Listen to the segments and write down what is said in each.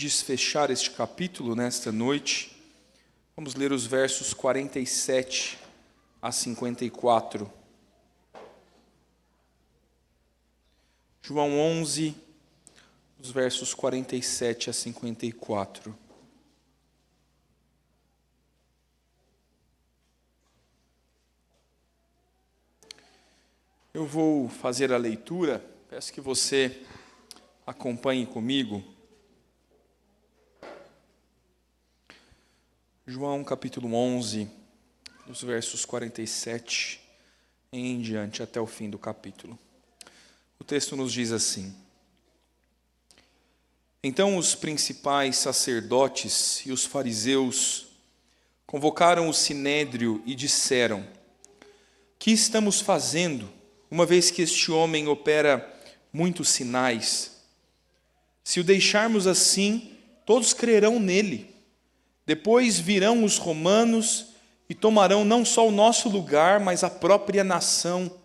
desfechar este capítulo nesta noite, vamos ler os versos 47 a 54. João 11, os versos 47 a 54. Eu vou fazer a leitura, peço que você acompanhe comigo. João capítulo 11, os versos 47 em diante até o fim do capítulo. O texto nos diz assim: Então os principais sacerdotes e os fariseus convocaram o sinédrio e disseram: Que estamos fazendo, uma vez que este homem opera muitos sinais? Se o deixarmos assim, todos crerão nele. Depois virão os romanos e tomarão não só o nosso lugar, mas a própria nação.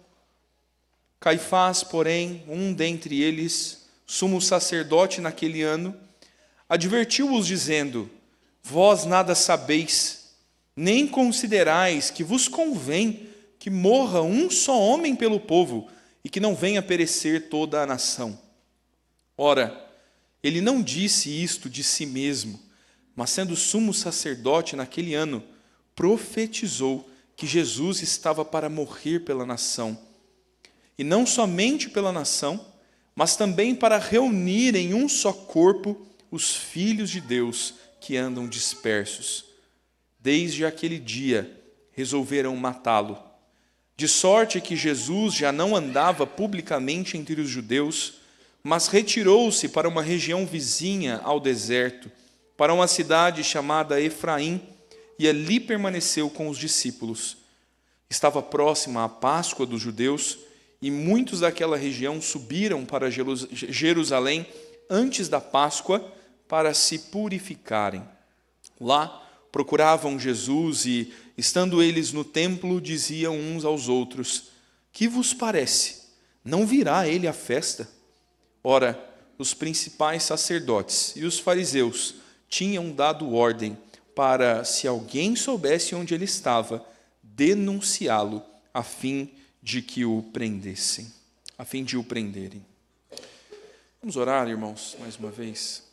Caifás, porém, um dentre eles, sumo sacerdote naquele ano, advertiu-os dizendo: Vós nada sabeis, nem considerais que vos convém que morra um só homem pelo povo e que não venha perecer toda a nação. Ora, ele não disse isto de si mesmo, mas sendo sumo sacerdote naquele ano, profetizou que Jesus estava para morrer pela nação. E não somente pela nação, mas também para reunir em um só corpo os filhos de Deus que andam dispersos. Desde aquele dia resolveram matá-lo, de sorte que Jesus já não andava publicamente entre os judeus, mas retirou-se para uma região vizinha ao deserto, para uma cidade chamada Efraim, e ali permaneceu com os discípulos. Estava próxima a Páscoa dos judeus, e muitos daquela região subiram para Jerusalém antes da Páscoa para se purificarem. Lá procuravam Jesus e, estando eles no templo, diziam uns aos outros: Que vos parece? Não virá ele à festa? Ora, os principais sacerdotes e os fariseus tinham dado ordem para, se alguém soubesse onde ele estava, denunciá-lo a fim de que o prendessem, a fim de o prenderem. Vamos orar, irmãos, mais uma vez.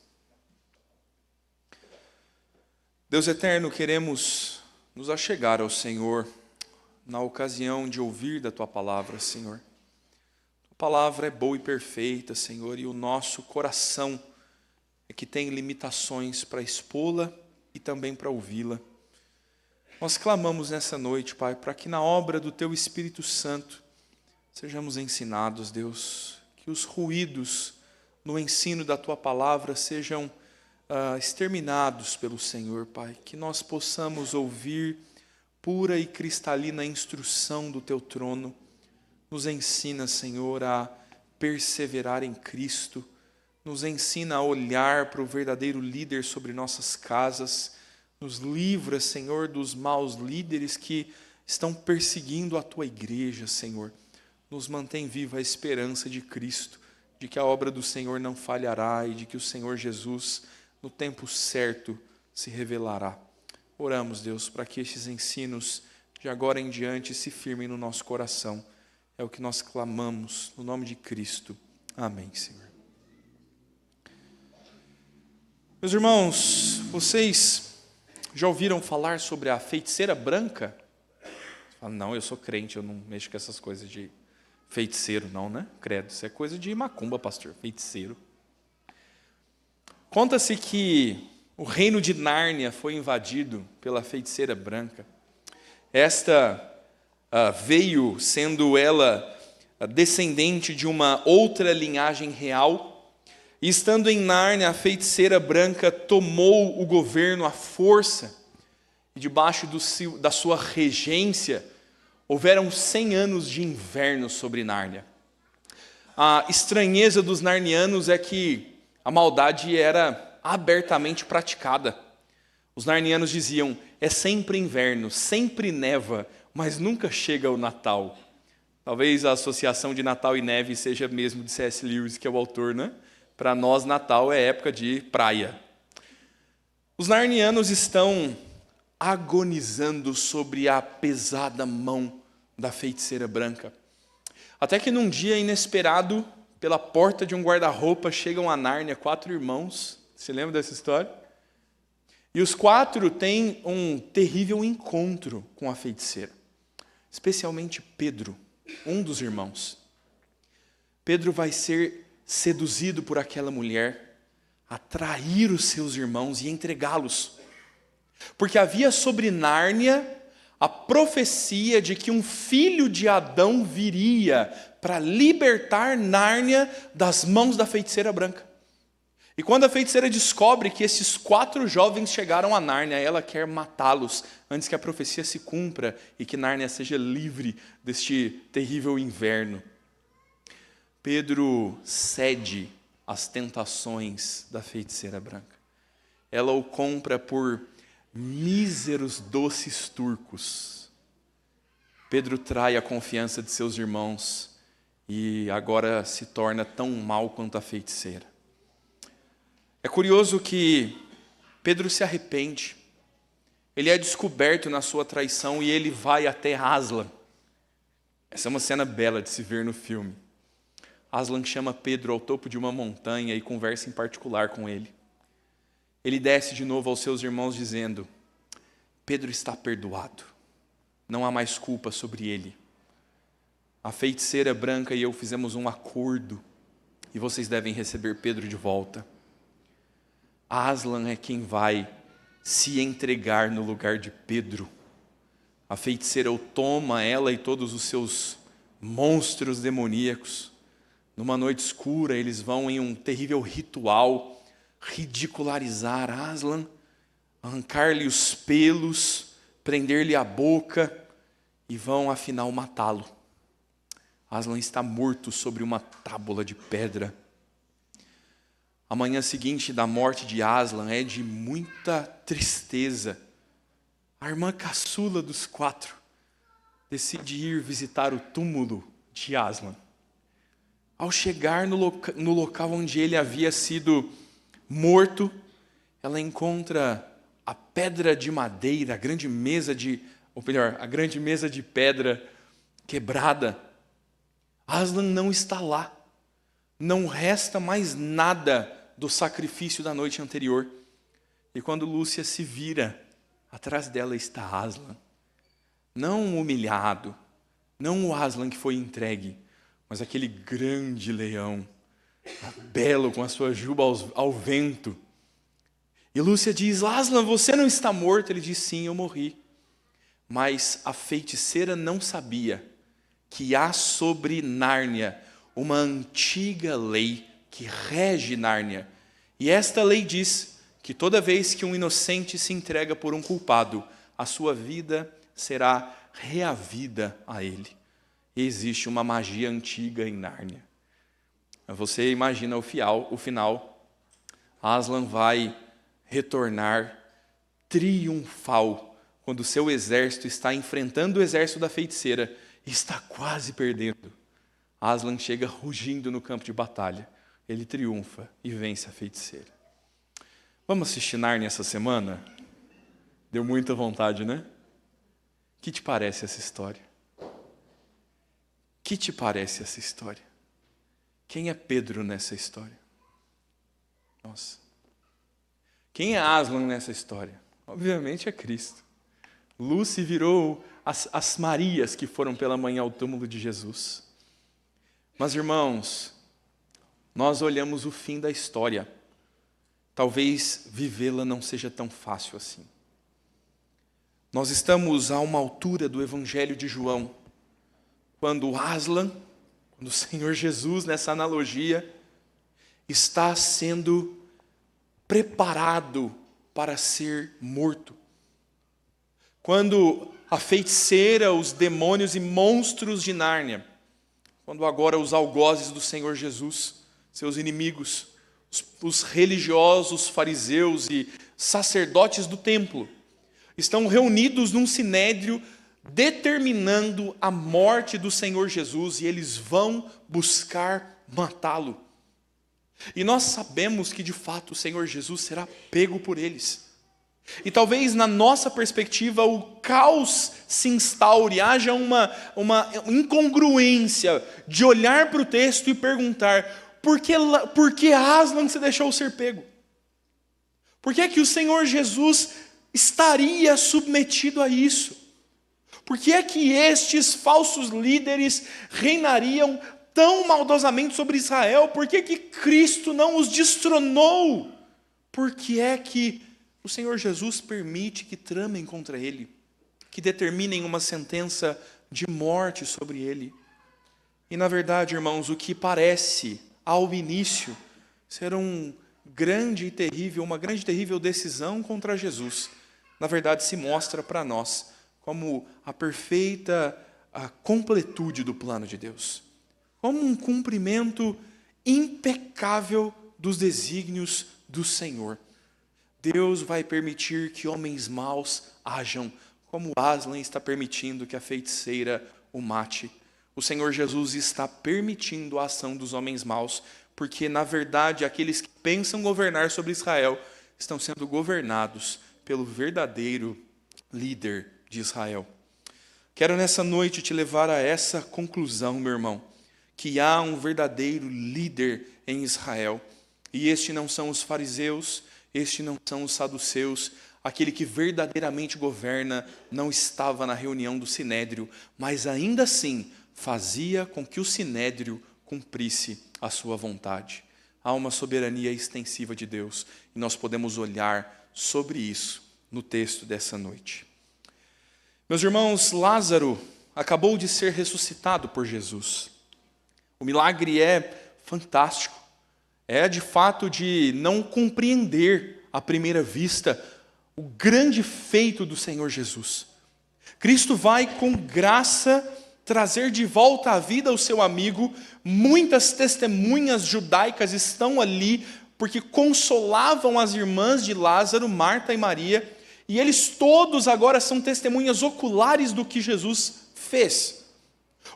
Deus eterno, queremos nos achegar ao Senhor na ocasião de ouvir da Tua palavra, Senhor. Tua palavra é boa e perfeita, Senhor, e o nosso coração é que tem limitações para expô-la e também para ouvi-la. Nós clamamos nessa noite, Pai, para que na obra do Teu Espírito Santo sejamos ensinados, Deus, que os ruídos no ensino da Tua palavra sejam exterminados pelo Senhor, Pai, que nós possamos ouvir pura e cristalina instrução do Teu trono. Nos ensina, Senhor, a perseverar em Cristo, nos ensina a olhar para o verdadeiro líder sobre nossas casas, nos livra, Senhor, dos maus líderes que estão perseguindo a Tua igreja, Senhor. Nos mantém viva a esperança de Cristo, de que a obra do Senhor não falhará e de que o Senhor Jesus, no tempo certo, se revelará. Oramos, Deus, para que estes ensinos de agora em diante se firmem no nosso coração. É o que nós clamamos no nome de Cristo. Amém, Senhor. Meus irmãos, vocês já ouviram falar sobre a feiticeira branca? Não, eu sou crente, eu não mexo com essas coisas de feiticeiro, não, né? Credo, isso é coisa de macumba, pastor, feiticeiro. Conta-se que o reino de Nárnia foi invadido pela feiticeira branca. Esta veio, sendo ela descendente de uma outra linhagem real, e estando em Nárnia, a feiticeira branca tomou o governo à força, e debaixo da sua regência, houveram 100 anos de inverno sobre Nárnia. A estranheza dos narnianos é que a maldade era abertamente praticada. Os narnianos diziam: é sempre inverno, sempre neva, mas nunca chega o Natal. Talvez a associação de Natal e neve seja mesmo de C.S. Lewis, que é o autor, né? Para nós, Natal é época de praia. Os narnianos estão agonizando sobre a pesada mão da feiticeira branca. Até que num dia inesperado, pela porta de um guarda-roupa, chegam a Nárnia 4 irmãos. Você lembra dessa história? E os 4 têm um terrível encontro com a feiticeira. Especialmente Pedro, um dos irmãos. Pedro vai ser seduzido por aquela mulher, atrair os seus irmãos e entregá-los. Porque havia sobre Nárnia a profecia de que um filho de Adão viria para libertar Nárnia das mãos da feiticeira branca. E quando a feiticeira descobre que esses 4 jovens chegaram a Nárnia, ela quer matá-los antes que a profecia se cumpra e que Nárnia seja livre deste terrível inverno. Pedro cede às tentações da feiticeira branca. Ela o compra por míseros doces turcos. Pedro trai a confiança de seus irmãos e agora se torna tão mau quanto a feiticeira. É curioso que Pedro se arrepende. Ele é descoberto na sua traição e ele vai até Aslan. Essa é uma cena bela de se ver no filme. Aslan chama Pedro ao topo de uma montanha e conversa em particular com ele. Ele desce de novo aos seus irmãos dizendo: Pedro está perdoado, não há mais culpa sobre ele. A feiticeira branca e eu fizemos um acordo e vocês devem receber Pedro de volta. Aslan é quem vai se entregar no lugar de Pedro. A feiticeira o toma, ela e todos os seus monstros demoníacos. Numa noite escura, eles vão em um terrível ritual ridicularizar Aslan, arrancar-lhe os pelos, prender-lhe a boca e vão afinal matá-lo. Aslan está morto sobre uma tábua de pedra. A manhã seguinte da morte de Aslan é de muita tristeza. A irmã caçula dos 4 decide ir visitar o túmulo de Aslan. Ao chegar no local onde ele havia sido morto, ela encontra a pedra de madeira, a grande mesa de pedra quebrada. Aslan não está lá. Não resta mais nada do sacrifício da noite anterior. E quando Lúcia se vira, atrás dela está Aslan. Não humilhado, não o Aslan que foi entregue, mas aquele grande leão, belo com a sua juba ao vento. E Lúcia diz: Aslan, você não está morto? Ele diz: sim, eu morri. Mas a feiticeira não sabia que há sobre Nárnia uma antiga lei que rege Nárnia. E esta lei diz que toda vez que um inocente se entrega por um culpado, a sua vida será reavida a ele. E existe uma magia antiga em Nárnia. Você imagina o final. Aslan vai retornar triunfal quando seu exército está enfrentando o exército da feiticeira e está quase perdendo. Aslan chega rugindo no campo de batalha. Ele triunfa e vence a feiticeira. Vamos assistir Nárnia essa semana? Deu muita vontade, né? Que te parece essa história? Que te parece essa história? Quem é Pedro nessa história? Nossa. Quem é Aslan nessa história? Obviamente é Cristo. Lúcia virou as Marias que foram pela manhã ao túmulo de Jesus. Mas, irmãos, nós olhamos o fim da história. Talvez vivê-la não seja tão fácil assim. Nós estamos a uma altura do Evangelho de João, quando Aslan, quando o Senhor Jesus, nessa analogia, está sendo preparado para ser morto. Quando a feiticeira, os demônios e monstros de Nárnia, quando agora os algozes do Senhor Jesus, seus inimigos, os religiosos, fariseus e sacerdotes do templo, estão reunidos num sinédrio determinando a morte do Senhor Jesus e eles vão buscar matá-lo. E nós sabemos que de fato o Senhor Jesus será pego por eles. E talvez na nossa perspectiva o caos se instaure, haja uma incongruência de olhar para o texto e perguntar: por que Aslan se deixou ser pego? Por que é que o Senhor Jesus estaria submetido a isso? Por que é que estes falsos líderes reinariam tão maldosamente sobre Israel? Por que é que Cristo não os destronou? Por que é que o Senhor Jesus permite que tramem contra ele, que determinem uma sentença de morte sobre ele? E na verdade, irmãos, o que parece ao início ser uma grande e terrível decisão contra Jesus, na verdade se mostra para nós como a perfeita completude do plano de Deus, como um cumprimento impecável dos desígnios do Senhor. Deus vai permitir que homens maus ajam, como Aslan está permitindo que a feiticeira o mate. O Senhor Jesus está permitindo a ação dos homens maus, porque, na verdade, aqueles que pensam governar sobre Israel estão sendo governados pelo verdadeiro líder de Israel. Quero nessa noite te levar a essa conclusão, meu irmão, que há um verdadeiro líder em Israel, e este não são os fariseus, este não são os saduceus. Aquele que verdadeiramente governa não estava na reunião do Sinédrio, mas ainda assim fazia com que o Sinédrio cumprisse a sua vontade. Há uma soberania extensiva de Deus, e nós podemos olhar sobre isso no texto dessa noite. Meus irmãos, Lázaro acabou de ser ressuscitado por Jesus. O milagre é fantástico. É de fato de não compreender à primeira vista o grande feito do Senhor Jesus. Cristo vai com graça trazer de volta à vida o seu amigo. Muitas testemunhas judaicas estão ali porque consolavam as irmãs de Lázaro, Marta e Maria, e eles todos agora são testemunhas oculares do que Jesus fez.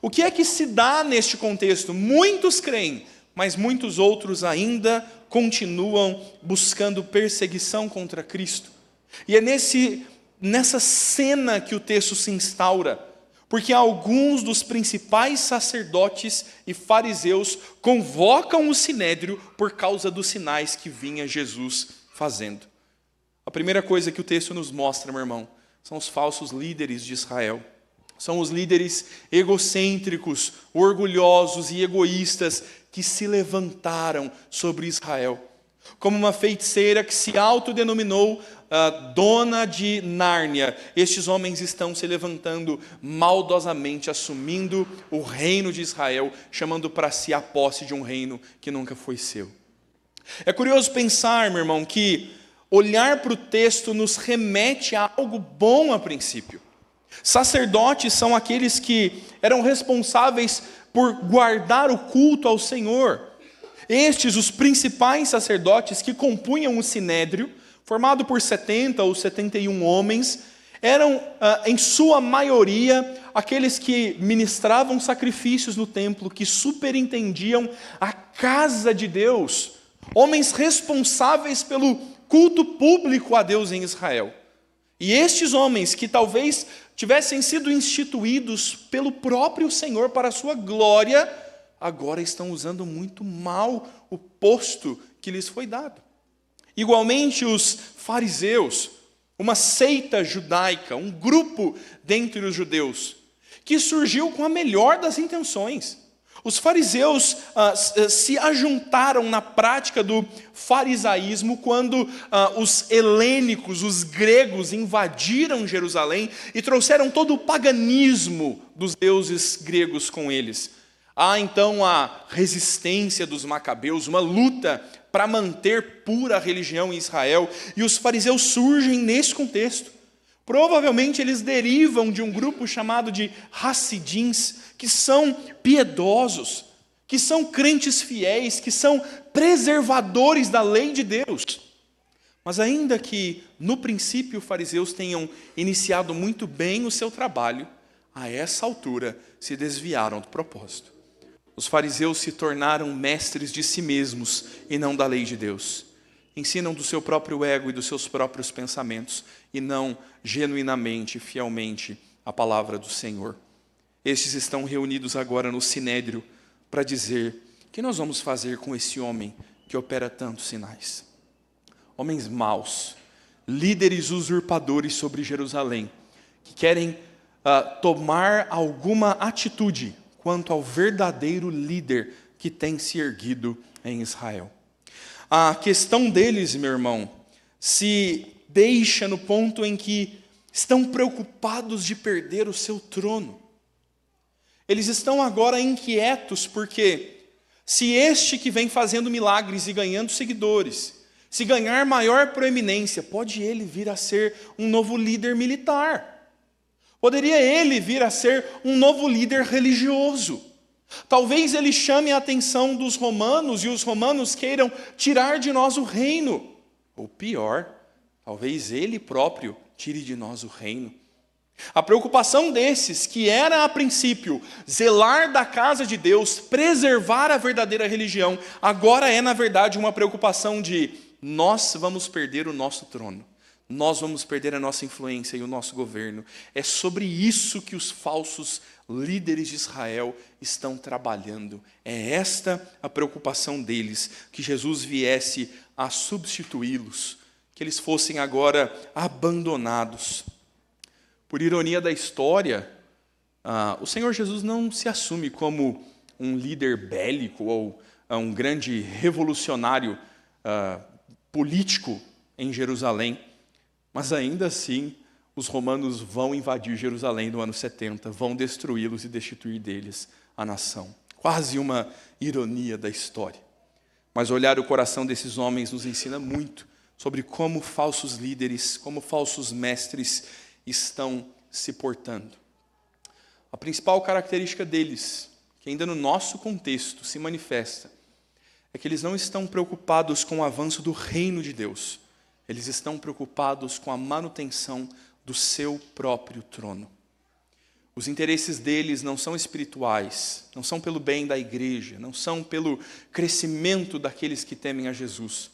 O que é que se dá neste contexto? Muitos creem, mas muitos outros ainda continuam buscando perseguição contra Cristo. E é nessa cena que o texto se instaura, porque alguns dos principais sacerdotes e fariseus convocam o Sinédrio por causa dos sinais que vinha Jesus fazendo. A primeira coisa que o texto nos mostra, meu irmão, são os falsos líderes de Israel. São os líderes egocêntricos, orgulhosos e egoístas que se levantaram sobre Israel. Como uma feiticeira que se autodenominou dona de Nárnia, estes homens estão se levantando maldosamente, assumindo o reino de Israel, chamando para si a posse de um reino que nunca foi seu. É curioso pensar, meu irmão, que olhar para o texto nos remete a algo bom a princípio. Sacerdotes são aqueles que eram responsáveis por guardar o culto ao Senhor. Estes, os principais sacerdotes que compunham o Sinédrio, formado por 70 ou 71 homens, eram, em sua maioria, aqueles que ministravam sacrifícios no templo, que superintendiam a casa de Deus, homens responsáveis pelo culto público a Deus em Israel. E estes homens, que talvez tivessem sido instituídos pelo próprio Senhor para a sua glória, agora estão usando muito mal o posto que lhes foi dado. Igualmente os fariseus, uma seita judaica, um grupo dentre os judeus, que surgiu com a melhor das intenções. Os fariseus se ajuntaram na prática do farisaísmo quando os helênicos, os gregos, invadiram Jerusalém e trouxeram todo o paganismo dos deuses gregos com eles. Há então a resistência dos macabeus, uma luta para manter pura a religião em Israel, e os fariseus surgem nesse contexto. Provavelmente eles derivam de um grupo chamado de Hassidins, que são piedosos, que são crentes fiéis, que são preservadores da lei de Deus. Mas ainda que no princípio os fariseus tenham iniciado muito bem o seu trabalho, a essa altura se desviaram do propósito. Os fariseus se tornaram mestres de si mesmos e não da lei de Deus. ensinam do seu próprio ego e dos seus próprios pensamentos, e não genuinamente, fielmente, a palavra do Senhor. Estes estão reunidos agora no Sinédrio para dizer: o que nós vamos fazer com esse homem que opera tantos sinais? Homens maus, líderes usurpadores sobre Jerusalém, que querem tomar alguma atitude quanto ao verdadeiro líder que tem se erguido em Israel. A questão deles, meu irmão, se deixa no ponto em que estão preocupados de perder o seu trono. Eles estão agora inquietos porque se este que vem fazendo milagres e ganhando seguidores, se ganhar maior proeminência, pode ele vir a ser um novo líder militar. Poderia ele vir a ser um novo líder religioso. Talvez ele chame a atenção dos romanos e os romanos queiram tirar de nós o reino. Ou pior, talvez ele próprio tire de nós o reino. A preocupação desses, que era a princípio zelar da casa de Deus, preservar a verdadeira religião, agora é na verdade uma preocupação de: nós vamos perder o nosso trono, nós vamos perder a nossa influência e o nosso governo. É sobre isso que os falsos líderes de Israel estão trabalhando. É esta a preocupação deles, que Jesus viesse a substituí-los, que eles fossem agora abandonados. Por ironia da história, o Senhor Jesus não se assume como um líder bélico ou um grande revolucionário político em Jerusalém, mas ainda assim os romanos vão invadir Jerusalém no ano 70, vão destruí-los e destituir deles a nação. Quase uma ironia da história. Mas olhar o coração desses homens nos ensina muito sobre como falsos líderes, como falsos mestres estão se portando. A principal característica deles, que ainda no nosso contexto se manifesta, é que eles não estão preocupados com o avanço do reino de Deus. Eles estão preocupados com a manutenção do seu próprio trono. Os interesses deles não são espirituais, não são pelo bem da igreja, não são pelo crescimento daqueles que temem a Jesus.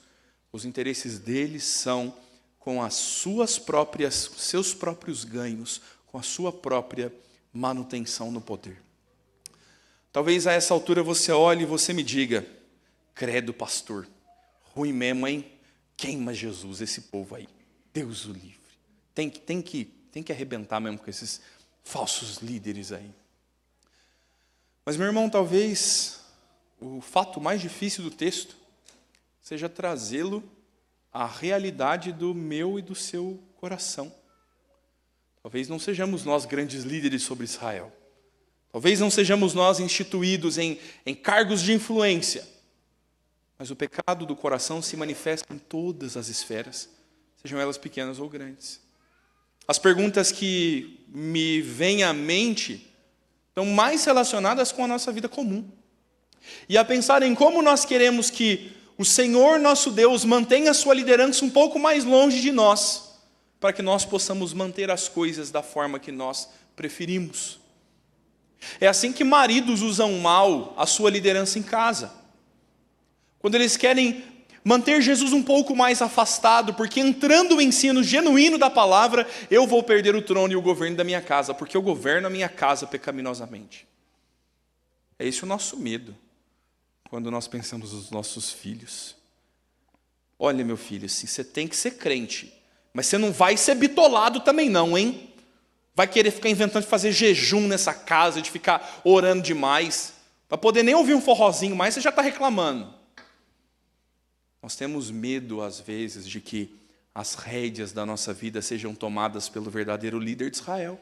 Os interesses deles são com as seus próprios ganhos, com a sua própria manutenção no poder. Talvez a essa altura você olhe e você me diga: credo, pastor, ruim mesmo, hein? Queima Jesus, esse povo aí. Deus o livre. Tem que arrebentar mesmo com esses falsos líderes aí. Mas, meu irmão, talvez o fato mais difícil do texto seja trazê-lo à realidade do meu e do seu coração. Talvez não sejamos nós grandes líderes sobre Israel. Talvez não sejamos nós instituídos em cargos de influência. Mas o pecado do coração se manifesta em todas as esferas, sejam elas pequenas ou grandes. As perguntas que me vêm à mente estão mais relacionadas com a nossa vida comum. E a pensar em como nós queremos que o Senhor nosso Deus mantenha a sua liderança um pouco mais longe de nós, para que nós possamos manter as coisas da forma que nós preferimos. É assim que maridos usam mal a sua liderança em casa. Quando eles querem manter Jesus um pouco mais afastado, porque entrando o ensino genuíno da palavra, eu vou perder o trono e o governo da minha casa, porque eu governo a minha casa pecaminosamente. É esse o nosso medo, quando nós pensamos nos nossos filhos. Olha, meu filho, assim, você tem que ser crente, mas você não vai ser bitolado também não, hein? Vai querer ficar inventando de fazer jejum nessa casa, de ficar orando demais, para poder nem ouvir um forrozinho mais, você já está reclamando. Nós temos medo, às vezes, de que as rédeas da nossa vida sejam tomadas pelo verdadeiro líder de Israel.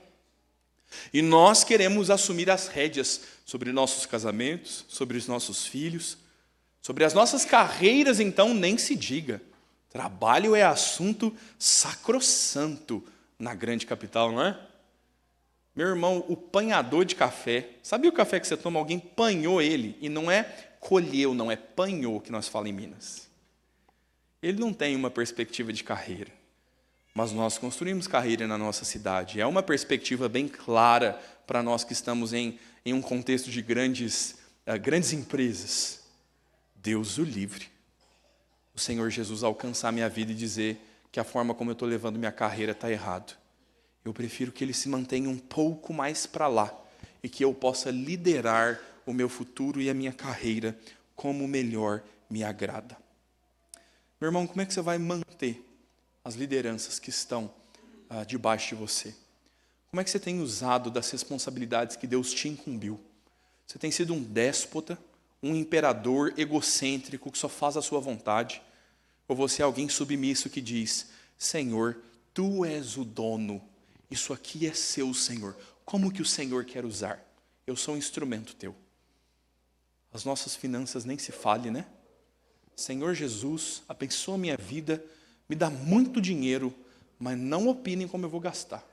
E nós queremos assumir as rédeas sobre nossos casamentos, sobre os nossos filhos, sobre as nossas carreiras, então, nem se diga. Trabalho é assunto sacrossanto na grande capital, não é? Meu irmão, o panhador de café, sabia o café que você toma? Alguém panhou ele, e não é colheu, não é panhou que nós falamos em Minas. Ele não tem uma perspectiva de carreira, mas nós construímos carreira na nossa cidade. É uma perspectiva bem clara para nós que estamos em um contexto de grandes empresas. Deus o livre. o Senhor Jesus alcançar a minha vida e dizer que a forma como eu estou levando minha carreira está errado. Eu prefiro que ele se mantenha um pouco mais para lá e que eu possa liderar o meu futuro e a minha carreira como melhor me agrada. Meu irmão, como é que você vai manter as lideranças que estão debaixo de você? Como é que você tem usado das responsabilidades que Deus te incumbiu? Você tem sido um déspota, um imperador egocêntrico que só faz a sua vontade? Ou você é alguém submisso que diz, Senhor, Tu és o dono, isso aqui é seu, Senhor. Como que o Senhor quer usar? Eu sou um instrumento Teu. As nossas finanças nem se fale, né? Senhor Jesus, abençoa a minha vida, me dá muito dinheiro, mas não opinem como eu vou gastar.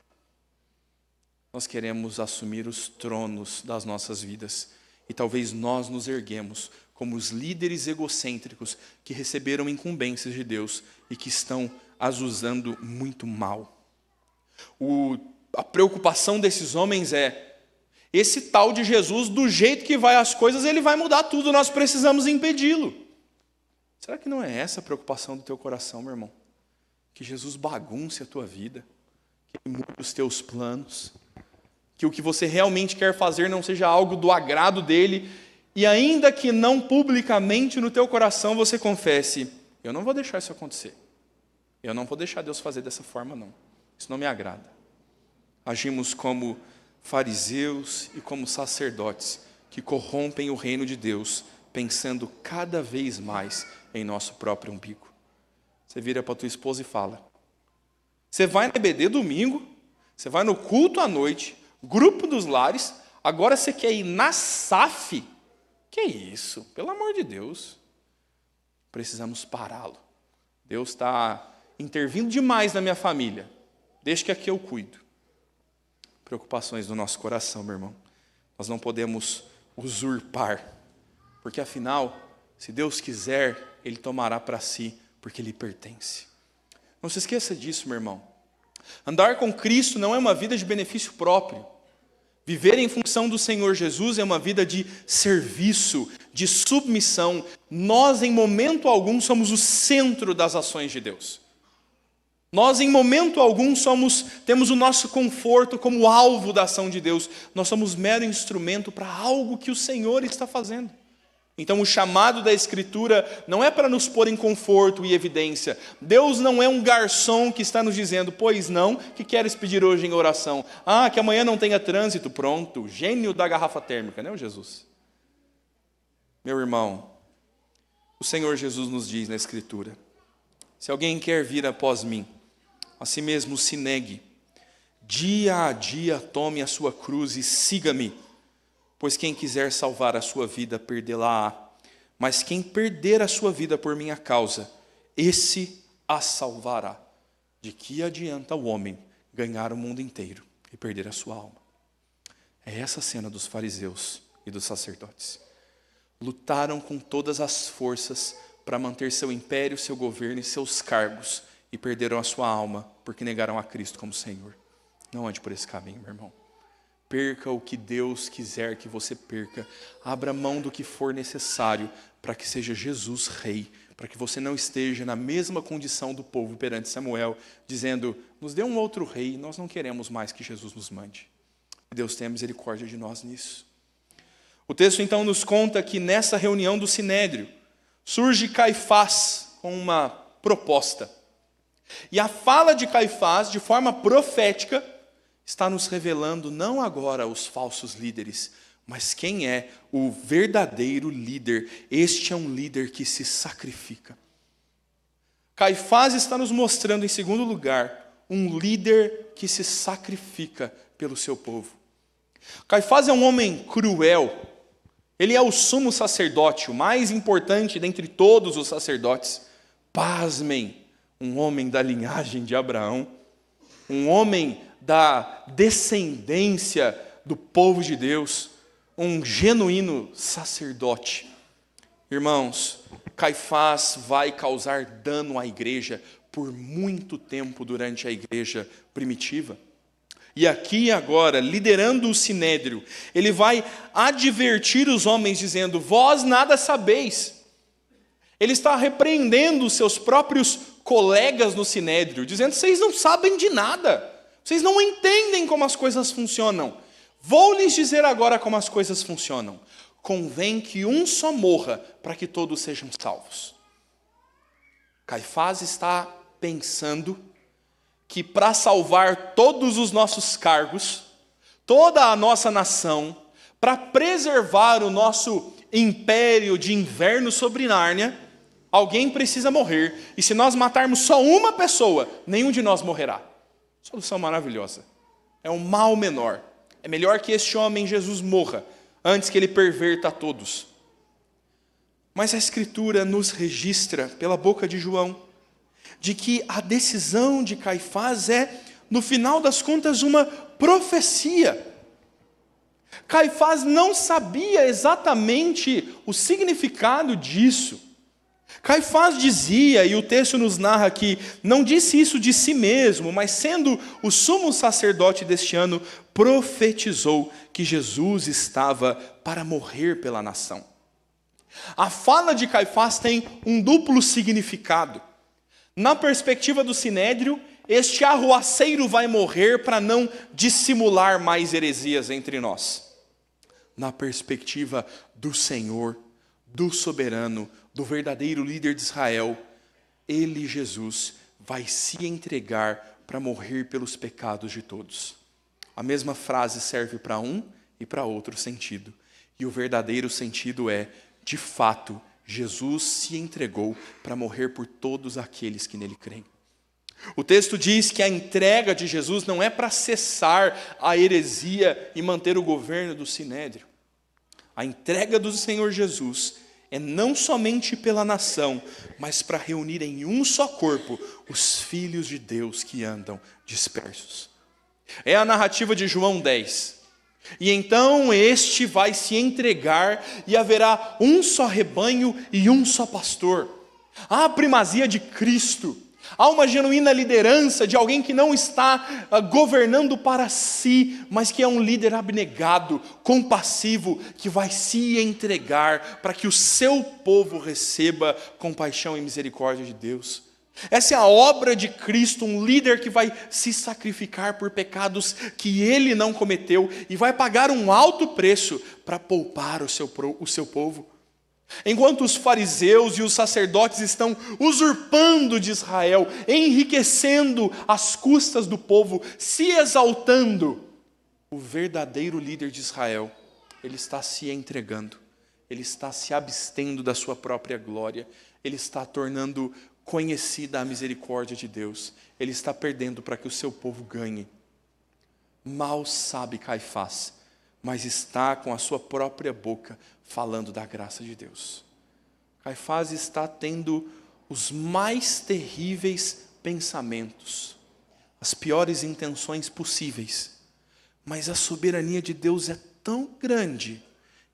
Nós queremos assumir os tronos das nossas vidas e talvez nós nos erguemos como os líderes egocêntricos que receberam incumbências de Deus e que estão as usando muito mal. A preocupação desses homens é, esse tal de Jesus, do jeito que vai as coisas, ele vai mudar tudo, nós precisamos impedi-lo. Será que não é essa a preocupação do teu coração, meu irmão? Que Jesus bagunce a tua vida, que ele mude os teus planos, que o que você realmente quer fazer não seja algo do agrado dele, e ainda que não publicamente no teu coração você confesse, eu não vou deixar isso acontecer. Eu não vou deixar Deus fazer dessa forma, não. Isso não me agrada. Agimos como fariseus e como sacerdotes que corrompem o reino de Deus, pensando cada vez mais em nosso próprio umbigo. Você vira para a tua esposa e fala, você vai na EBD domingo, você vai no culto à noite, grupo dos lares, agora você quer ir na SAF? Que isso? Pelo amor de Deus. Precisamos pará-lo. Deus está intervindo demais na minha família. Deixa que aqui eu cuido. Preocupações do nosso coração, meu irmão. Nós não podemos usurpar, porque afinal, se Deus quiser, Ele tomará para si, porque Ele pertence. Não se esqueça disso, meu irmão. Andar com Cristo não é uma vida de benefício próprio. Viver em função do Senhor Jesus é uma vida de serviço, de submissão. Nós, em momento algum, somos o centro das ações de Deus. Nós, em momento algum, temos o nosso conforto como alvo da ação de Deus. Nós somos mero instrumento para algo que o Senhor está fazendo. Então, o chamado da Escritura não é para nos pôr em conforto e evidência. Deus não é um garçom que está nos dizendo, pois não, que queres pedir hoje em oração? Ah, que amanhã não tenha trânsito. Pronto, gênio da garrafa térmica, não é, Jesus? Meu irmão, o Senhor Jesus nos diz na Escritura, se alguém quer vir após mim, a si mesmo se negue, dia a dia tome a sua cruz e siga-me. Pois quem quiser salvar a sua vida, perdê-la-á. Mas quem perder a sua vida por minha causa, esse a salvará. De que adianta o homem ganhar o mundo inteiro e perder a sua alma? É essa a cena dos fariseus e dos sacerdotes. Lutaram com todas as forças para manter seu império, seu governo e seus cargos, e perderam a sua alma, porque negaram a Cristo como Senhor. Não ande por esse caminho, meu irmão. Perca o que Deus quiser que você perca. Abra mão do que for necessário para que seja Jesus rei. Para que você não esteja na mesma condição do povo perante Samuel, dizendo, nos dê um outro rei, nós não queremos mais que Jesus nos mande. Deus tenha misericórdia de nós nisso. O texto então nos conta que nessa reunião do Sinédrio, surge Caifás com uma proposta. E a fala de Caifás, de forma profética, está nos revelando não agora os falsos líderes, mas quem é o verdadeiro líder. Este é um líder que se sacrifica. Caifás está nos mostrando, em segundo lugar, um líder que se sacrifica pelo seu povo. Caifás é um homem cruel. Ele é o sumo sacerdote, o mais importante dentre todos os sacerdotes. Pasmem, um homem da linhagem de Abraão, um homem da descendência do povo de Deus, um genuíno sacerdote. Irmãos, Caifás vai causar dano à igreja por muito tempo durante a igreja primitiva. E aqui agora, liderando o Sinédrio, ele vai advertir os homens dizendo, vós nada sabeis. Ele está repreendendo os seus próprios colegas no Sinédrio, dizendo: vocês não sabem de nada, vocês não entendem como as coisas funcionam. Vou lhes dizer agora como as coisas funcionam. Convém que um só morra para que todos sejam salvos. Caifás está pensando que para salvar todos os nossos cargos, toda a nossa nação, para preservar o nosso império de inverno sobre Nárnia, alguém precisa morrer. E se nós matarmos só uma pessoa, nenhum de nós morrerá. Solução maravilhosa. É um mal menor. É melhor que este homem, Jesus, morra, antes que ele perverta a todos. Mas a Escritura nos registra, pela boca de João, de que a decisão de Caifás é, no final das contas, uma profecia. Caifás não sabia exatamente o significado disso. Caifás dizia, e o texto nos narra que não disse isso de si mesmo, mas sendo o sumo sacerdote deste ano, profetizou que Jesus estava para morrer pela nação. A fala de Caifás tem um duplo significado. Na perspectiva do Sinédrio, este arruaceiro vai morrer para não dissimular mais heresias entre nós. Na perspectiva do Senhor, do soberano, do verdadeiro líder de Israel, ele, Jesus, vai se entregar para morrer pelos pecados de todos. A mesma frase serve para um e para outro sentido. E o verdadeiro sentido é, de fato, Jesus se entregou para morrer por todos aqueles que nele creem. O texto diz que a entrega de Jesus não é para cessar a heresia e manter o governo do Sinédrio. A entrega do Senhor Jesus é não somente pela nação, mas para reunir em um só corpo os filhos de Deus que andam dispersos. É a narrativa de João 10. E então este vai se entregar e haverá um só rebanho e um só pastor. Há a primazia de Cristo. Há uma genuína liderança de alguém que não está governando para si, mas que é um líder abnegado, compassivo, que vai se entregar para que o seu povo receba compaixão e misericórdia de Deus. Essa é a obra de Cristo, um líder que vai se sacrificar por pecados que ele não cometeu e vai pagar um alto preço para poupar o seu povo. Enquanto os fariseus e os sacerdotes estão usurpando de Israel, enriquecendo às custas do povo, se exaltando, o verdadeiro líder de Israel, ele está se entregando, ele está se abstendo da sua própria glória, ele está tornando conhecida a misericórdia de Deus, ele está perdendo para que o seu povo ganhe. Mal sabe Caifás, mas está com a sua própria boca falando da graça de Deus. Caifás está tendo os mais terríveis pensamentos, as piores intenções possíveis, mas a soberania de Deus é tão grande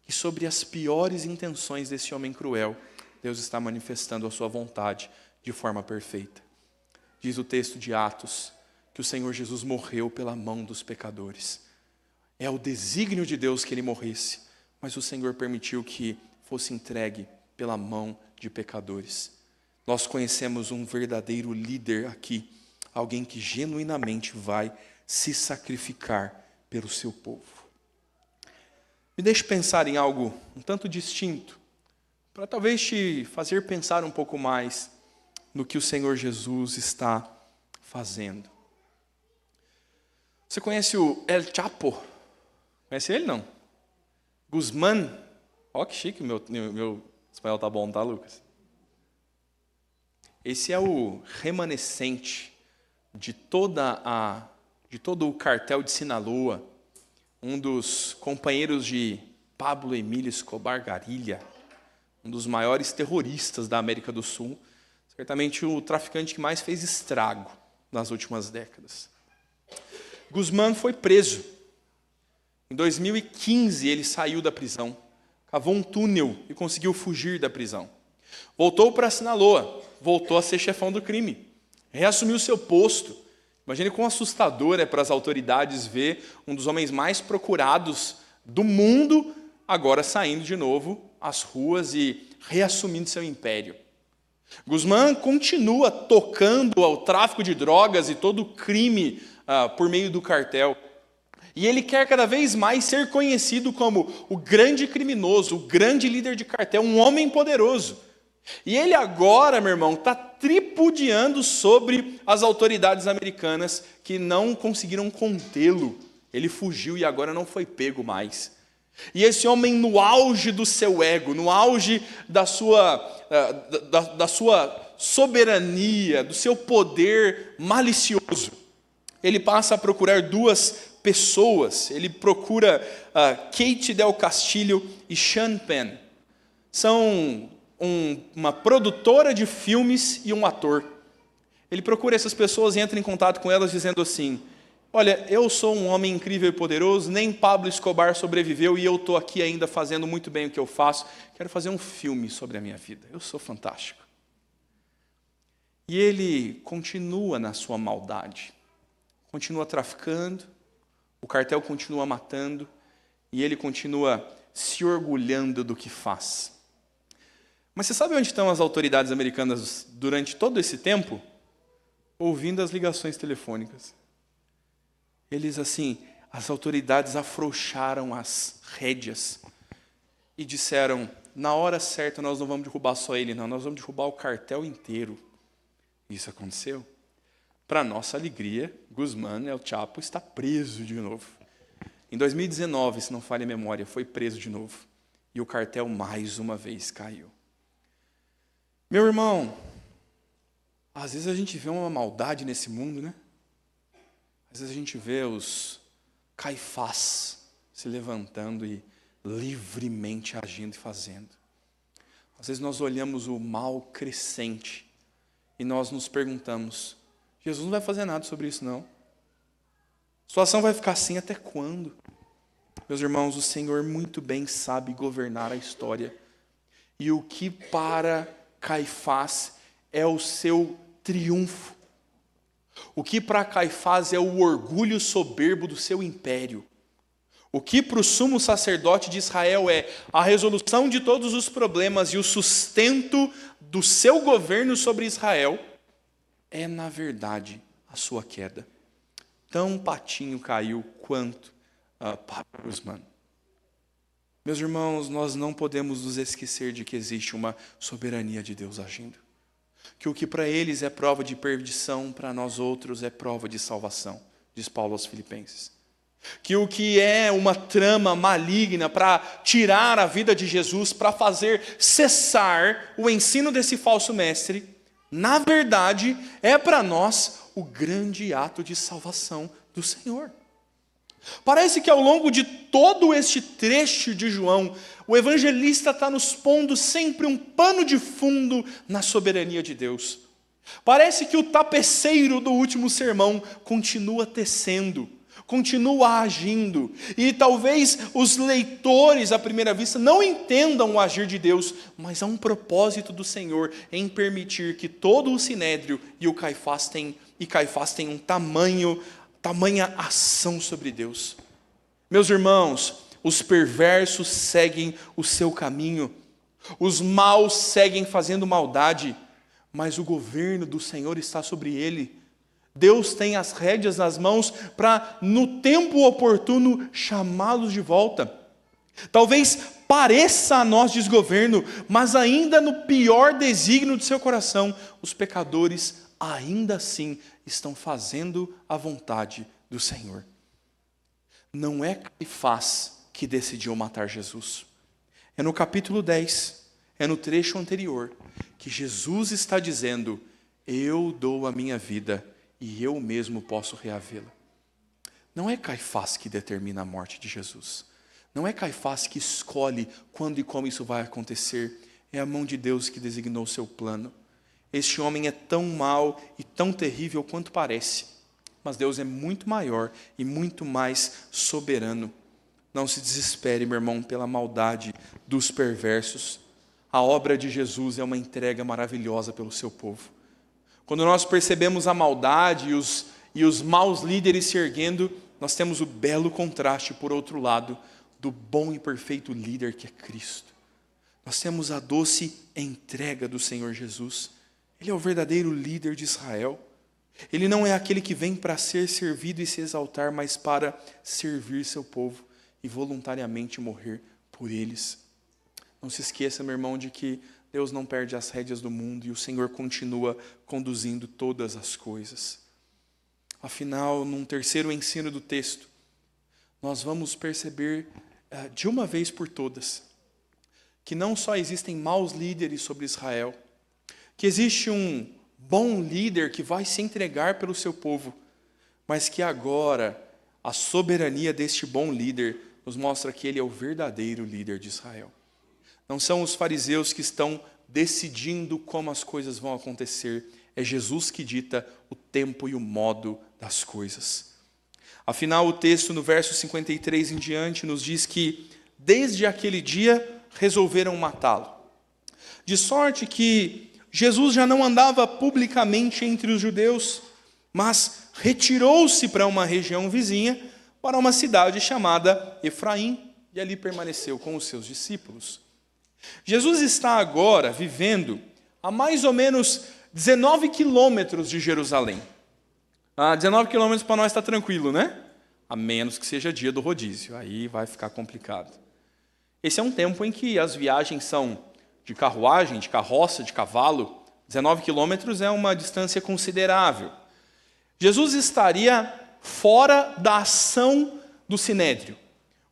que sobre as piores intenções desse homem cruel, Deus está manifestando a sua vontade de forma perfeita. Diz o texto de Atos que o Senhor Jesus morreu pela mão dos pecadores. É o desígnio de Deus que ele morresse, mas o Senhor permitiu que fosse entregue pela mão de pecadores. Nós conhecemos um verdadeiro líder aqui, alguém que genuinamente vai se sacrificar pelo seu povo. Me deixe pensar em algo um tanto distinto, para talvez te fazer pensar um pouco mais no que o Senhor Jesus está fazendo. Você conhece o El Chapo? Conhece ele, não? Guzmán. Ó, que chique, meu espanhol tá bom, tá, Lucas? Esse é o remanescente de todo o cartel de Sinaloa, um dos companheiros de Pablo Emílio Escobar Gaviria, um dos maiores terroristas da América do Sul, certamente o traficante que mais fez estrago nas últimas décadas. Guzmán foi preso. Em 2015, ele saiu da prisão, cavou um túnel e conseguiu fugir da prisão. Voltou para Sinaloa, voltou a ser chefão do crime, reassumiu seu posto. Imagine quão assustador é para as autoridades ver um dos homens mais procurados do mundo agora saindo de novo às ruas e reassumindo seu império. Guzmán continua tocando ao tráfico de drogas e todo o crime por meio do cartel. E ele quer cada vez mais ser conhecido como o grande criminoso, o grande líder de cartel, um homem poderoso. E ele agora, meu irmão, está tripudiando sobre as autoridades americanas que não conseguiram contê-lo. Ele fugiu e agora não foi pego mais. E esse homem, no auge do seu ego, no auge da sua soberania, do seu poder malicioso, ele passa a procurar duas pessoas. Ele procura Kate Del Castillo e Sean Penn. São uma produtora de filmes e um ator. Ele procura essas pessoas e entra em contato com elas dizendo assim: olha, eu sou um homem incrível e poderoso, nem Pablo Escobar sobreviveu e eu estou aqui ainda fazendo muito bem o que eu faço. Quero fazer um filme sobre a minha vida. Eu sou fantástico. E ele continua na sua maldade. Continua traficando, o cartel continua matando e ele continua se orgulhando do que faz. Mas você sabe onde estão as autoridades americanas durante todo esse tempo? Ouvindo as ligações telefônicas. Eles, assim, as autoridades afrouxaram as rédeas e disseram: na hora certa nós não vamos derrubar só ele, não, nós vamos derrubar o cartel inteiro. Isso aconteceu. Para nossa alegria, Guzmán El Chapo está preso de novo. Em 2019, se não falha a memória, foi preso de novo. E o cartel mais uma vez caiu. Meu irmão, às vezes a gente vê uma maldade nesse mundo, né? Às vezes a gente vê os Caifás se levantando e livremente agindo e fazendo. Às vezes nós olhamos o mal crescente e nós nos perguntamos: Jesus não vai fazer nada sobre isso, não. A situação vai ficar assim até quando? Meus irmãos, o Senhor muito bem sabe governar a história. E o que para Caifás é o seu triunfo. O que para Caifás é o orgulho soberbo do seu império. O que para o sumo sacerdote de Israel é a resolução de todos os problemas e o sustento do seu governo sobre Israel, é, na verdade, a sua queda. Tão patinho caiu quanto Pablo Guzmán. Meus irmãos, nós não podemos nos esquecer de que existe uma soberania de Deus agindo. Que o que para eles é prova de perdição, para nós outros é prova de salvação, diz Paulo aos Filipenses. Que o que é uma trama maligna para tirar a vida de Jesus, para fazer cessar o ensino desse falso mestre, na verdade, é para nós o grande ato de salvação do Senhor. Parece que ao longo de todo este trecho de João, o evangelista está nos pondo sempre um pano de fundo na soberania de Deus. Parece que o tapeceiro do último sermão continua tecendo, continua agindo. E talvez os leitores, à primeira vista, não entendam o agir de Deus, mas há um propósito do Senhor em permitir que todo o Sinédrio e o Caifás tenham tamanha ação sobre Deus. Meus irmãos, os perversos seguem o seu caminho, os maus seguem fazendo maldade, mas o governo do Senhor está sobre ele. Deus tem as rédeas nas mãos para, no tempo oportuno, chamá-los de volta. Talvez pareça a nós desgoverno, mas ainda no pior desígnio do seu coração, os pecadores ainda assim estão fazendo a vontade do Senhor. Não é Caifás que decidiu matar Jesus. É no capítulo 10, é no trecho anterior, que Jesus está dizendo: eu dou a minha vida e eu mesmo posso reavê-la. Não é Caifás que determina a morte de Jesus. Não é Caifás que escolhe quando e como isso vai acontecer. É a mão de Deus que designou o seu plano. Este homem é tão mau e tão terrível quanto parece, mas Deus é muito maior e muito mais soberano. Não se desespere, meu irmão, pela maldade dos perversos. A obra de Jesus é uma entrega maravilhosa pelo seu povo. Quando nós percebemos a maldade e os maus líderes se erguendo, nós temos o belo contraste, por outro lado, do bom e perfeito líder que é Cristo. nós temos a doce entrega do Senhor Jesus. Ele é o verdadeiro líder de Israel. Ele não é aquele que vem para ser servido e se exaltar, mas para servir seu povo e voluntariamente morrer por eles. Não se esqueça, meu irmão, de que Deus não perde as rédeas do mundo e o Senhor continua conduzindo todas as coisas. Afinal, num terceiro ensino do texto, nós vamos perceber de uma vez por todas que não só existem maus líderes sobre Israel, que existe um bom líder que vai se entregar pelo seu povo, mas que agora a soberania deste bom líder nos mostra que ele é o verdadeiro líder de Israel. Não são os fariseus que estão decidindo como as coisas vão acontecer, é Jesus que dita o tempo e o modo das coisas. Afinal, o texto no verso 53 em diante nos diz que desde aquele dia resolveram matá-lo. De sorte que Jesus já não andava publicamente entre os judeus, mas retirou-se para uma região vizinha, para uma cidade chamada Efraim, e ali permaneceu com os seus discípulos. Jesus está agora vivendo a mais ou menos 19 quilômetros de Jerusalém. 19 quilômetros para nós está tranquilo, né? A menos que seja dia do rodízio, aí vai ficar complicado. Esse é um tempo em que as viagens são de carruagem, de carroça, de cavalo. 19 quilômetros é uma distância considerável. Jesus estaria fora da ação do Sinédrio.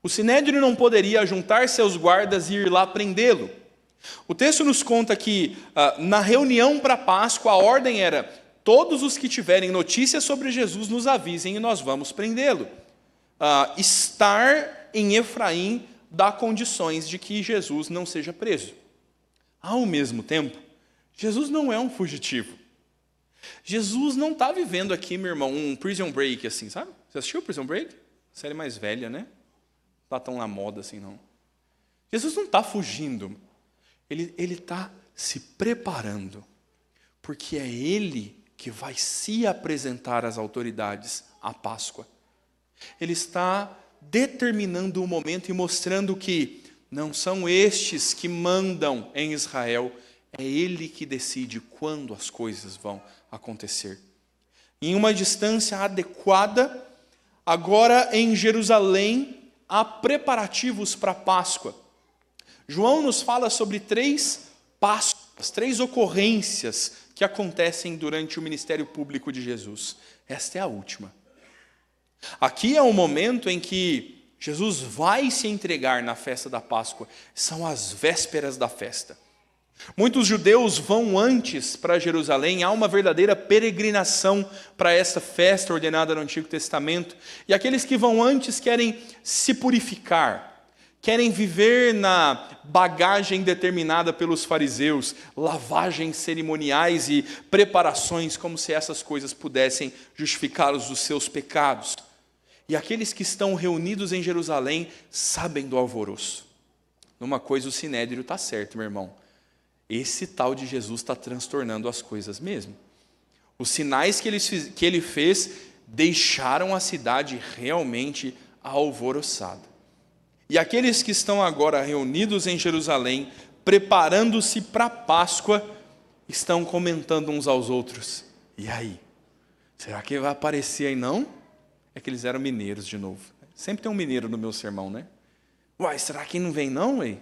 O Sinédrio não poderia juntar seus guardas e ir lá prendê-lo. O texto nos conta que na reunião para Páscoa a ordem era: todos os que tiverem notícias sobre Jesus nos avisem e nós vamos prendê-lo. Estar em Efraim dá condições de que Jesus não seja preso. Ao mesmo tempo, Jesus não é um fugitivo. Jesus não está vivendo aqui, meu irmão, um Prison Break assim, sabe? Você assistiu Prison Break? Série mais velha, né? Não está tão na moda assim, não. Jesus não está fugindo. Ele está se preparando. Porque é Ele que vai se apresentar às autoridades à Páscoa. Ele está determinando o momento e mostrando que não são estes que mandam em Israel, é Ele que decide quando as coisas vão acontecer. Em uma distância adequada, agora em Jerusalém, há preparativos para a Páscoa. João nos fala sobre 3 Páscoas, 3 ocorrências que acontecem durante o ministério público de Jesus. Esta é a última. Aqui é o momento em que Jesus vai se entregar na festa da Páscoa. São as vésperas da festa. Muitos judeus vão antes para Jerusalém. Há uma verdadeira peregrinação para essa festa ordenada no Antigo Testamento. E aqueles que vão antes querem se purificar, querem viver na bagagem determinada pelos fariseus, lavagens cerimoniais e preparações, como se essas coisas pudessem justificá-los dos seus pecados. E aqueles que estão reunidos em Jerusalém sabem do alvoroço. Numa coisa o Sinédrio está certo, meu irmão. Esse tal de Jesus está transtornando as coisas mesmo. Os sinais que ele fez deixaram a cidade realmente alvoroçada. E aqueles que estão agora reunidos em Jerusalém, preparando-se para a Páscoa, estão comentando uns aos outros. E aí? Será que vai aparecer aí não? É que eles eram mineiros de novo. Sempre tem um mineiro no meu sermão, né? Uai, será que não vem não, ué?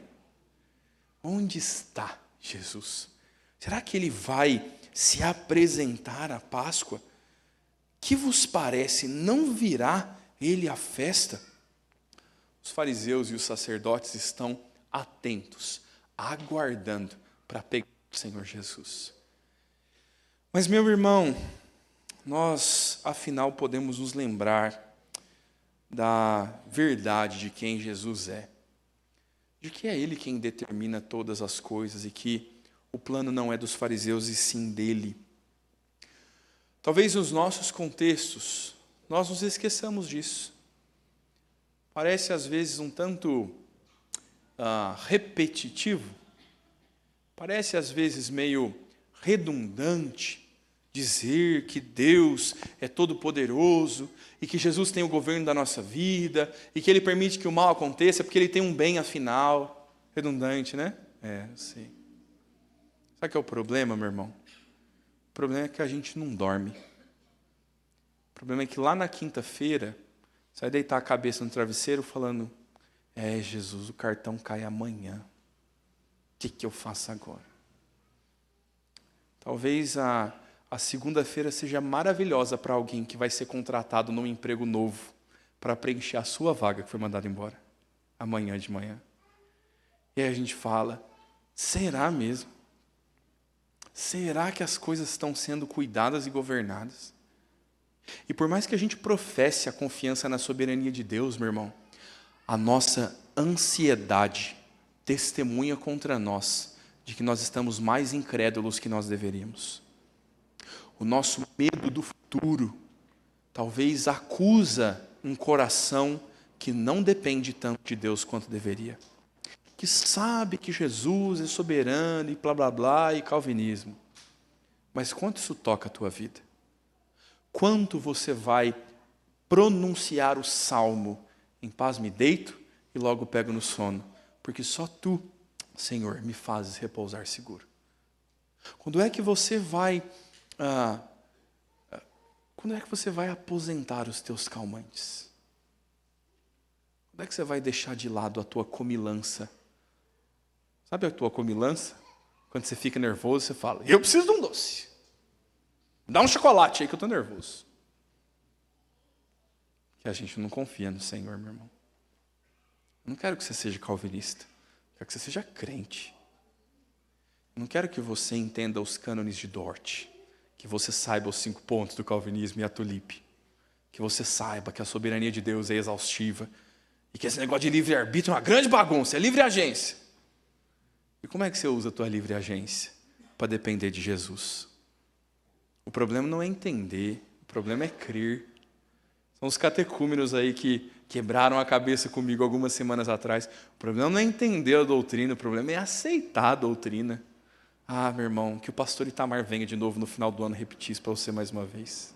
Onde está Jesus? Será que ele vai se apresentar à Páscoa? Que vos parece, não virá ele à festa? Os fariseus e os sacerdotes estão atentos, aguardando para pegar o Senhor Jesus. Mas, meu irmão, nós, afinal, podemos nos lembrar da verdade de quem Jesus é. De que é Ele quem determina todas as coisas e que o plano não é dos fariseus e sim dele. Talvez nos nossos contextos, nós nos esqueçamos disso. Parece às vezes um tanto repetitivo, parece às vezes meio redundante dizer que Deus é todo-poderoso e que Jesus tem o governo da nossa vida e que Ele permite que o mal aconteça porque Ele tem um bem afinal. Redundante, né? Eu sei. Sabe o que é o problema, meu irmão? O problema é que a gente não dorme. O problema é que lá na quinta-feira, você vai deitar a cabeça no travesseiro falando, Jesus, o cartão cai amanhã. O que eu faço agora? Talvez a segunda-feira seja maravilhosa para alguém que vai ser contratado num emprego novo para preencher a sua vaga que foi mandada embora amanhã de manhã. E aí a gente fala, será mesmo? Será que as coisas estão sendo cuidadas e governadas? E por mais que a gente professe a confiança na soberania de Deus, meu irmão, a nossa ansiedade testemunha contra nós de que nós estamos mais incrédulos que nós deveríamos. O nosso medo do futuro talvez acusa um coração que não depende tanto de Deus quanto deveria. Que sabe que Jesus é soberano e blá blá blá e calvinismo. Mas quanto isso toca a tua vida? Quanto você vai pronunciar o salmo, em paz me deito e logo pego no sono, porque só tu, Senhor, me fazes repousar seguro. Quando é que você vai aposentar os teus calmantes? Quando é que você vai deixar de lado a tua comilança? Sabe a tua comilança? Quando você fica nervoso, você fala, eu preciso de um doce. Dá um chocolate aí que eu estou nervoso. Que a gente não confia no Senhor, meu irmão. Eu não quero que você seja calvinista. Eu quero que você seja crente. Eu não quero que você entenda os cânones de Dort. Que você saiba os 5 pontos do calvinismo e a tulipe. Que você saiba que a soberania de Deus é exaustiva. E que esse negócio de livre-arbítrio é uma grande bagunça. É livre agência. E como é que você usa a tua livre agência? Para depender de Jesus. O problema não é entender. O problema é crer. São os catecúmenos aí que quebraram a cabeça comigo algumas semanas atrás. O problema não é entender a doutrina, o problema é aceitar a doutrina. Ah, meu irmão, que o pastor Itamar venha de novo no final do ano repetir isso para você mais uma vez.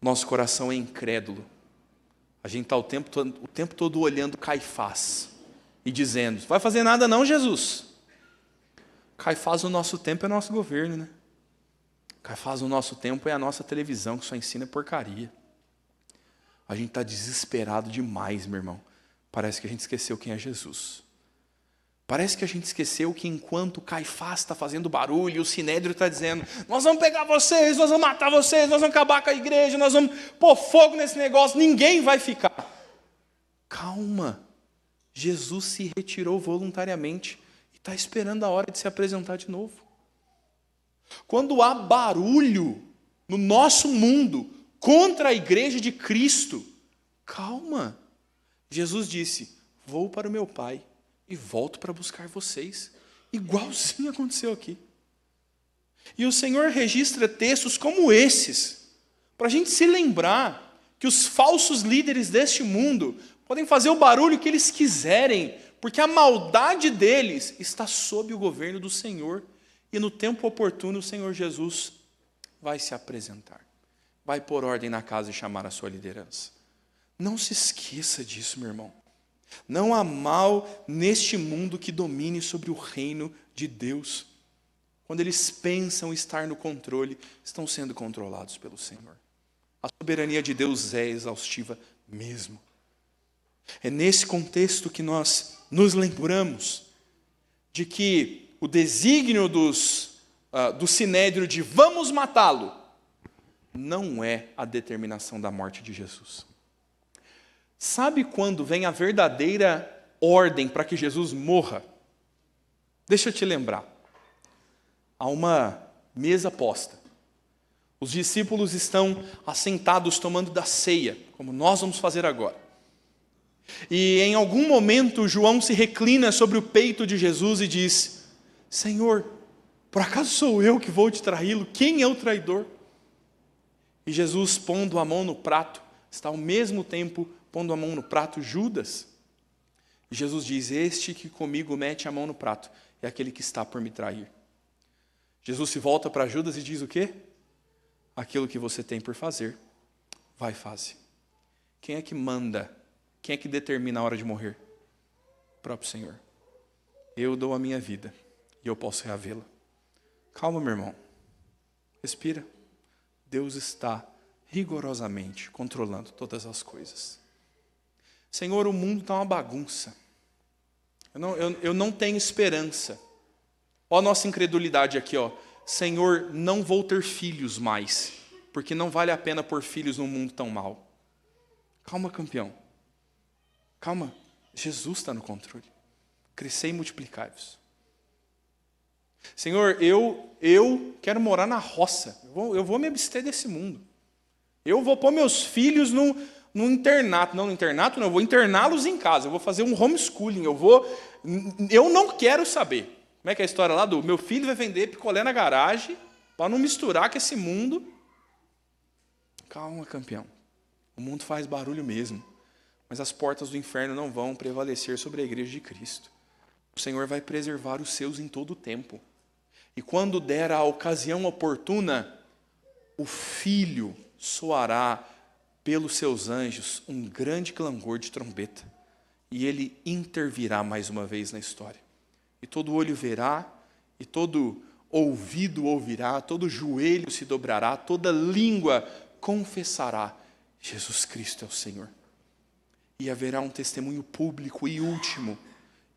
Nosso coração é incrédulo. A gente está o tempo todo olhando Caifás e dizendo, vai fazer nada não, Jesus. Caifás no nosso tempo é nosso governo, né? Caifás no nosso tempo é a nossa televisão que só ensina porcaria. A gente está desesperado demais, meu irmão. Parece que a gente esqueceu quem é Jesus. Parece que a gente esqueceu que enquanto Caifás está fazendo barulho e o Sinédrio está dizendo, nós vamos pegar vocês, nós vamos matar vocês, nós vamos acabar com a igreja, nós vamos pôr fogo nesse negócio, ninguém vai ficar. Calma. Jesus se retirou voluntariamente e está esperando a hora de se apresentar de novo. Quando há barulho no nosso mundo contra a igreja de Cristo, calma. Jesus disse, vou para o meu Pai e volto para buscar vocês. Igualzinho aconteceu aqui. E o Senhor registra textos como esses, para a gente se lembrar que os falsos líderes deste mundo podem fazer o barulho que eles quiserem, porque a maldade deles está sob o governo do Senhor. E no tempo oportuno o Senhor Jesus vai se apresentar. Vai pôr ordem na casa e chamar a sua liderança. Não se esqueça disso, meu irmão. Não há mal neste mundo que domine sobre o reino de Deus. Quando eles pensam estar no controle, estão sendo controlados pelo Senhor. A soberania de Deus é exaustiva mesmo. É nesse contexto que nós nos lembramos de que o desígnio do Sinédrio de vamos matá-lo não é a determinação da morte de Jesus. Sabe quando vem a verdadeira ordem para que Jesus morra? Deixa eu te lembrar. Há uma mesa posta. Os discípulos estão assentados tomando da ceia, como nós vamos fazer agora. E em algum momento João se reclina sobre o peito de Jesus e diz, Senhor, por acaso sou eu que vou te traí-lo? Quem é o traidor? E Jesus, pondo a mão no prato, está ao mesmo tempo pondo a mão no prato Judas. E Jesus diz, este que comigo mete a mão no prato é aquele que está por me trair. Jesus se volta para Judas e diz o quê? Aquilo que você tem por fazer, vai fazer. Quem é que manda? Quem é que determina a hora de morrer? O próprio Senhor. eu dou a minha vida e eu posso reavê-la. Calma, meu irmão. Respira. Deus está rigorosamente controlando todas as coisas. Senhor, o mundo está uma bagunça. Eu não tenho esperança. Olha a nossa incredulidade aqui, ó. Senhor, não vou ter filhos mais, porque não vale a pena pôr filhos num mundo tão mau. Calma, campeão. Calma. Jesus está no controle. Crescei e multiplicai-vos. Senhor, eu quero morar na roça. Eu vou me abster desse mundo. Eu vou pôr meus filhos no internato. Não, no internato não, eu vou interná-los em casa. Eu vou fazer um homeschooling. Eu não quero saber. Como é que é a história lá do meu filho vai vender picolé na garagem para não misturar com esse mundo? Calma, campeão. O mundo faz barulho mesmo. Mas as portas do inferno não vão prevalecer sobre a igreja de Cristo. O Senhor vai preservar os seus em todo o tempo. E quando der a ocasião oportuna, o Filho soará pelos seus anjos um grande clangor de trombeta. E ele intervirá mais uma vez na história. E todo olho verá, e todo ouvido ouvirá, todo joelho se dobrará, toda língua confessará: Jesus Cristo é o Senhor. E haverá um testemunho público e último.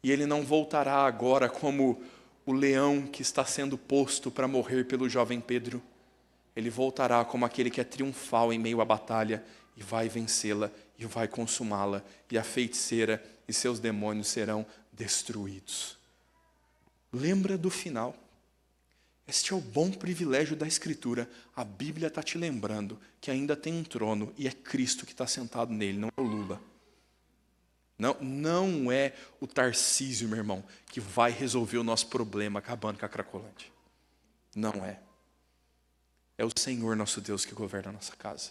E ele não voltará agora como o leão que está sendo posto para morrer pelo jovem Pedro. Ele voltará como aquele que é triunfal em meio à batalha e vai vencê-la e vai consumá-la. E a feiticeira e seus demônios serão destruídos. Lembra do final. Este é o bom privilégio da Escritura. A Bíblia está te lembrando que ainda tem um trono e é Cristo que está sentado nele, não é o Lula. Não é o Tarcísio, meu irmão, que vai resolver o nosso problema acabando com a Cracolândia. Não é. É o Senhor nosso Deus que governa a nossa casa.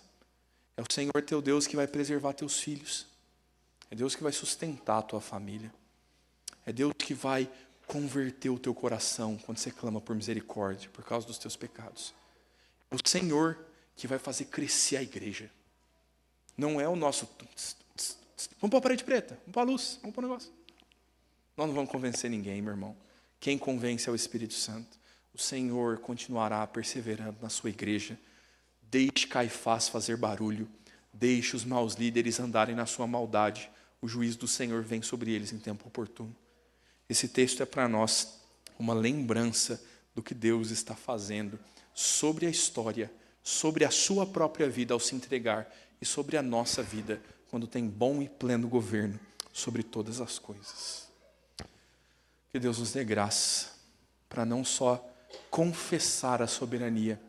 É o Senhor teu Deus que vai preservar teus filhos. É Deus que vai sustentar a tua família. É Deus que vai converter o teu coração quando você clama por misericórdia, por causa dos teus pecados. É o Senhor que vai fazer crescer a igreja. Não é o nosso... Vamos para a parede preta, vamos para a luz, vamos para o negócio. Nós não vamos convencer ninguém, meu irmão. Quem convence é o Espírito Santo. O Senhor continuará perseverando na sua igreja. Deixe Caifás fazer barulho. Deixe os maus líderes andarem na sua maldade. O juízo do Senhor vem sobre eles em tempo oportuno. Esse texto é para nós uma lembrança do que Deus está fazendo sobre a história, sobre a sua própria vida ao se entregar e sobre a nossa vida quando tem bom e pleno governo sobre todas as coisas. Que Deus nos dê graça para não só confessar a soberania,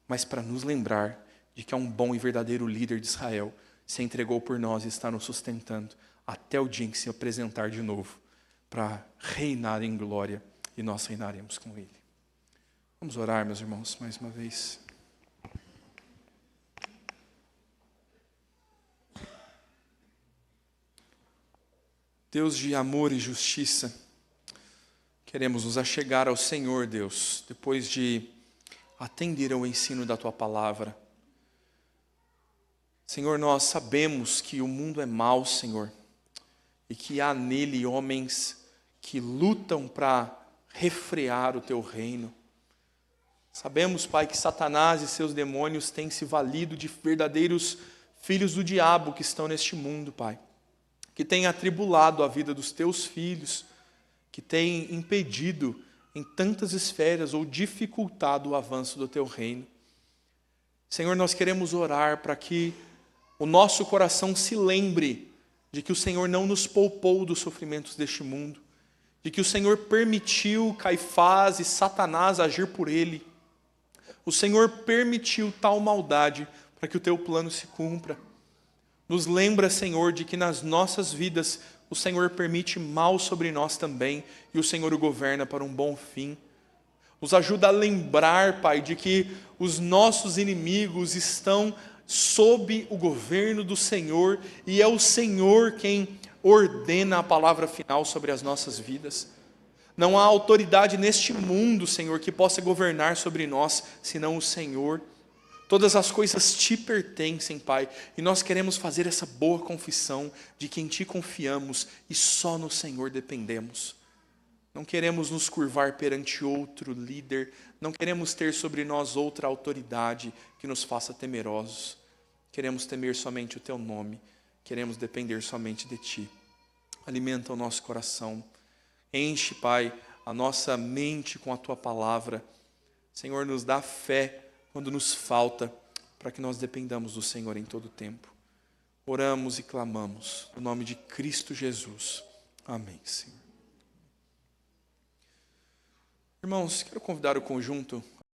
mas para nos lembrar de que é um bom e verdadeiro líder de Israel, se entregou por nós e está nos sustentando até o dia em que se apresentar de novo para reinar em glória e nós reinaremos com Ele. Vamos orar, meus irmãos, mais uma vez. Deus de amor e justiça, queremos nos achegar ao Senhor, Deus, depois de atender ao ensino da Tua palavra. Senhor, nós sabemos que o mundo é mau, Senhor, e que há nele homens que lutam para refrear o Teu reino. Sabemos, Pai, que Satanás e seus demônios têm se valido de verdadeiros filhos do diabo que estão neste mundo, Pai, que têm atribulado a vida dos Teus filhos, que têm impedido em tantas esferas ou dificultado o avanço do Teu reino. Senhor, nós queremos orar para que o nosso coração se lembre de que o Senhor não nos poupou dos sofrimentos deste mundo, de que o Senhor permitiu Caifás e Satanás agir por ele. O Senhor permitiu tal maldade para que o Teu plano se cumpra. Nos lembra, Senhor, de que nas nossas vidas o Senhor permite mal sobre nós também e o Senhor o governa para um bom fim. Nos ajuda a lembrar, Pai, de que os nossos inimigos estão sob o governo do Senhor e é o Senhor quem ordena a palavra final sobre as nossas vidas. Não há autoridade neste mundo, Senhor, que possa governar sobre nós, senão o Senhor. Todas as coisas Te pertencem, Pai, e nós queremos fazer essa boa confissão de que em Ti confiamos e só no Senhor dependemos. Não queremos nos curvar perante outro líder, não queremos ter sobre nós outra autoridade que nos faça temerosos. Queremos temer somente o Teu nome, queremos depender somente de Ti. Alimenta o nosso coração, enche, Pai, a nossa mente com a Tua palavra. Senhor, nos dá fé quando nos falta, para que nós dependamos do Senhor em todo o tempo. Oramos e clamamos, no nome de Cristo Jesus. Amém, Senhor. Irmãos, quero convidar o conjunto